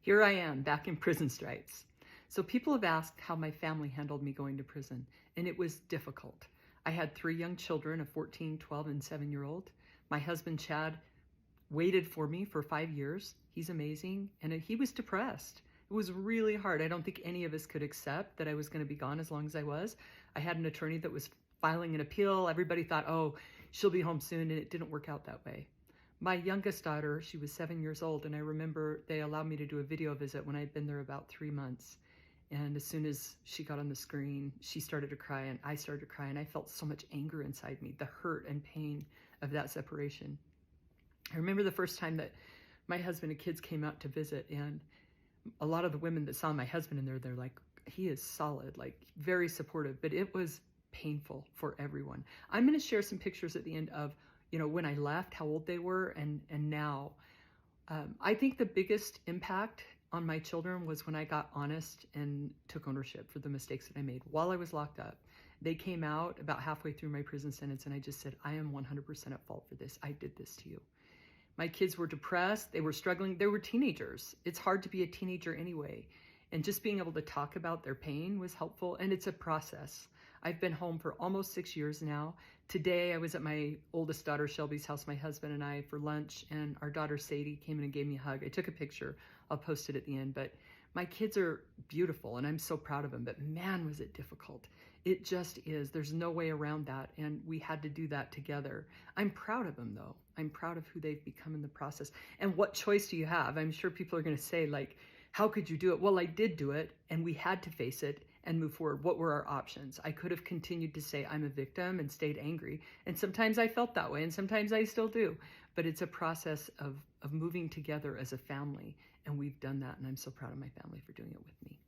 Here I am back in prison stripes. So people have asked how my family handled me going to prison, and it was difficult. I had 3 young children, a 14, 12, and 7-year-old. My husband, Chad, waited for me for 5 years. He's amazing, and he was depressed. It was really hard. I don't think any of us could accept that I was going to be gone as long as I was. I had an attorney that was filing an appeal. Everybody thought, oh, she'll be home soon, and it didn't work out that way. My youngest daughter, she was 7 years old, and I remember they allowed me to do a video visit when I'd been there about 3 months. And as soon as she got on the screen, she started to cry, and I started to cry, and I felt so much anger inside me, the hurt and pain of that separation. I remember the first time that my husband and kids came out to visit, and a lot of the women that saw my husband in there, they're like, he is solid, like very supportive, but it was painful for everyone. I'm going to share some pictures at the end of, when I left, how old they were, and now. I think the biggest impact on my children was when I got honest and took ownership for the mistakes that I made while I was locked up. They came out about halfway through my prison sentence, and I just said, I am 100% at fault for this. I did this to you. My kids were depressed. They were struggling. They were teenagers. It's hard to be a teenager anyway. And just being able to talk about their pain was helpful. And it's a process. I've been home for almost 6 years now. Today, I was at my oldest daughter, Shelby's house, my husband and I, for lunch. And our daughter, Sadie, came in and gave me a hug. I took a picture. I'll post it at the end. But my kids are beautiful, and I'm so proud of them. But man, was it difficult. It just is. There's no way around that. And we had to do that together. I'm proud of them, though. I'm proud of who they've become in the process. And what choice do you have? I'm sure people are going to say, like, how could you do it? Well, I did do it, and we had to face it and move forward. What were our options? I could have continued to say I'm a victim and stayed angry. And sometimes I felt that way, and sometimes I still do. But it's a process of moving together as a family. And we've done that, and I'm so proud of my family for doing it with me.